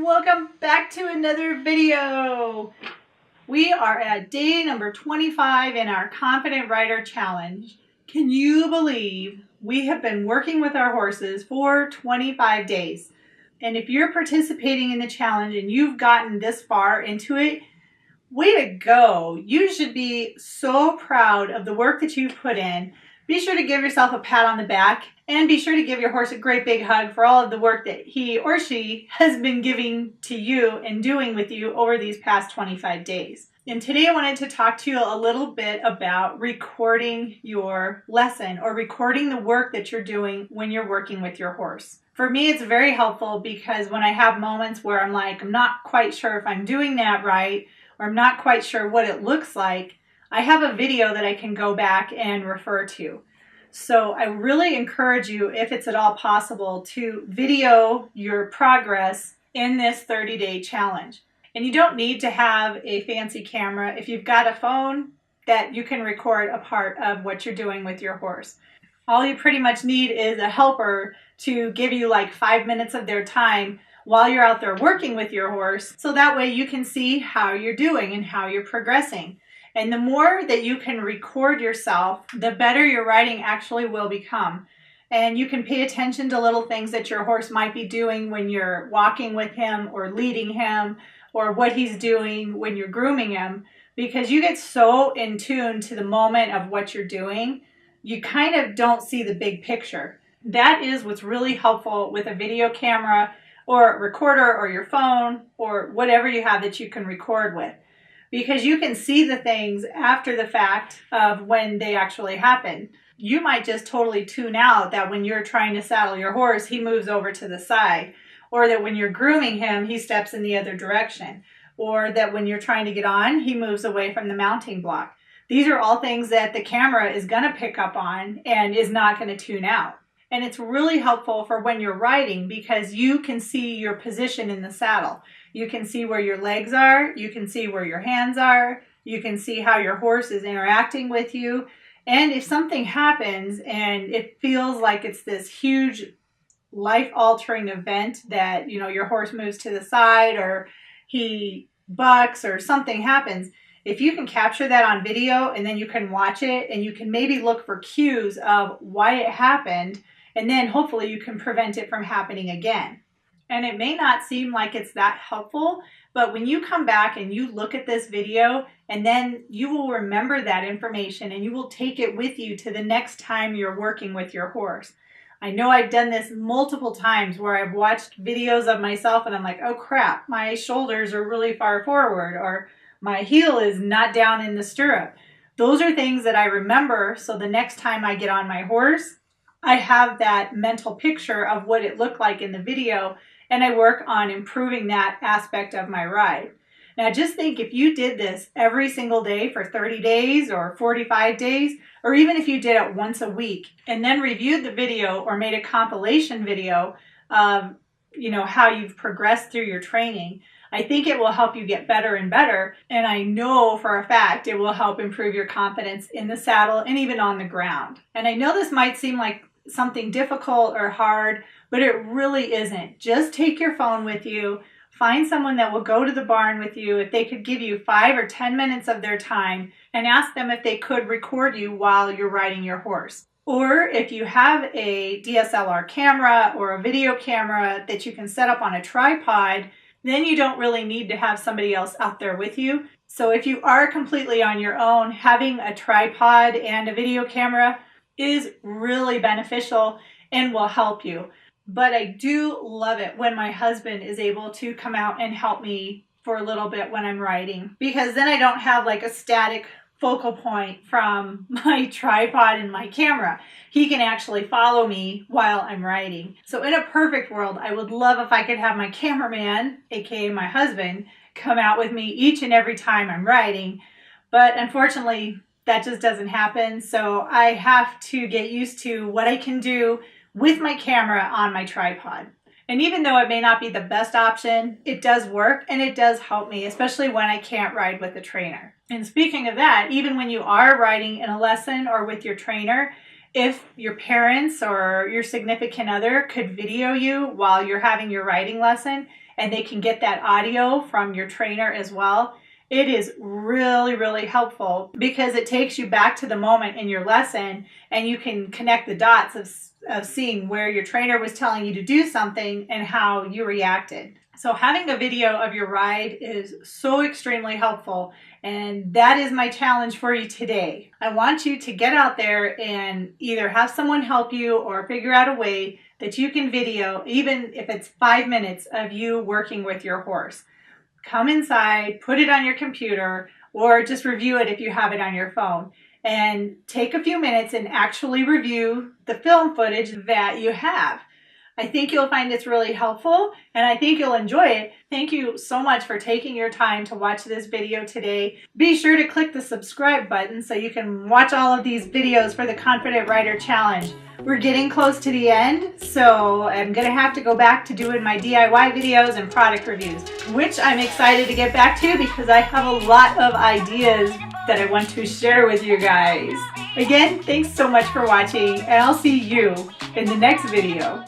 and welcome back to another video. We are at day number 25 in our Confident Rider Challenge. Can you believe we have been working with our horses for 25 days? And if you're participating in the challenge and you've gotten this far into it, way to go. You should be so proud of the work that you've put in. Be sure to give yourself a pat on the back and be sure to give your horse a great big hug for all of the work that he or she has been giving to you and doing with you over these past 25 days. And today I wanted to talk to you a little bit about recording your lesson or recording the work that you're doing when you're working with your horse. For me, it's very helpful because when I have moments where I'm like, I'm not quite sure if I'm doing that right, or I'm not quite sure what it looks like, I have a video that I can go back and refer to. So I really encourage you, if it's at all possible, to video your progress in this 30-day challenge. And you don't need to have a fancy camera. If you've got a phone, that you can record a part of what you're doing with your horse. All you pretty much need is a helper to give you like 5 minutes of their time while you're out there working with your horse, so that way you can see how you're doing and how you're progressing. And the more that you can record yourself, the better your riding actually will become. And you can pay attention to little things that your horse might be doing when you're walking with him or leading him, or what he's doing when you're grooming him, because you get so in tune to the moment of what you're doing, you kind of don't see the big picture. That is what's really helpful with a video camera or a recorder or your phone or whatever you have that you can record with, because you can see the things after the fact of when they actually happen. You might just totally tune out that when you're trying to saddle your horse, he moves over to the side, or that when you're grooming him, he steps in the other direction, or that when you're trying to get on, he moves away from the mounting block. These are all things that the camera is going to pick up on and is not going to tune out. And it's really helpful for when you're riding because you can see your position in the saddle. You can see where your legs are, you can see where your hands are, you can see how your horse is interacting with you. And if something happens and it feels like it's this huge life-altering event that, your horse moves to the side or he bucks or something happens, if you can capture that on video and then you can watch it and you can maybe look for cues of why it happened, and then hopefully you can prevent it from happening again. And it may not seem like it's that helpful, but when you come back and you look at this video, and then you will remember that information and you will take it with you to the next time you're working with your horse. I know I've done this multiple times where I've watched videos of myself and I'm like, oh crap, my shoulders are really far forward, or my heel is not down in the stirrup. Those are things that I remember, so the next time I get on my horse, I have that mental picture of what it looked like in the video, and I work on improving that aspect of my ride. Now just think, if you did this every single day for 30 days or 45 days, or even if you did it once a week, and then reviewed the video or made a compilation video of how you've progressed through your training, I think it will help you get better and better. And I know for a fact it will help improve your confidence in the saddle and even on the ground. And I know this might seem like something difficult or hard, but it really isn't. Just take your phone with you, find someone that will go to the barn with you. If they could give you 5 or 10 minutes of their time, and ask them if they could record you while you're riding your horse. Or if you have a DSLR camera or a video camera that you can set up on a tripod, then you don't really need to have somebody else out there with you. So if you are completely on your own, having a tripod and a video camera is really beneficial and will help you. But I do love it when my husband is able to come out and help me for a little bit when I'm riding, because then I don't have like a static focal point from my tripod and my camera. He can actually follow me while I'm riding. So in a perfect world, I would love if I could have my cameraman, aka my husband, come out with me each and every time I'm riding. But unfortunately, that just doesn't happen. So I have to get used to what I can do with my camera on my tripod. And even though it may not be the best option, it does work and it does help me, especially when I can't ride with a trainer. And speaking of that, even when you are riding in a lesson or with your trainer, if your parents or your significant other could video you while you're having your riding lesson and they can get that audio from your trainer as well. It is really, really helpful because it takes you back to the moment in your lesson, and you can connect the dots of seeing where your trainer was telling you to do something and how you reacted. So having a video of your ride is so extremely helpful, and that is my challenge for you today. I want you to get out there and either have someone help you or figure out a way that you can video, even if it's 5 minutes of you working with your horse. Come inside, put it on your computer, or just review it if you have it on your phone. And take a few minutes and actually review the film footage that you have. I think you'll find it's really helpful, and I think you'll enjoy it. Thank you so much for taking your time to watch this video today. Be sure to click the subscribe button so you can watch all of these videos for the Confident Rider Challenge. We're getting close to the end, so I'm going to have to go back to doing my DIY videos and product reviews, which I'm excited to get back to because I have a lot of ideas that I want to share with you guys. Again, thanks so much for watching, and I'll see you in the next video.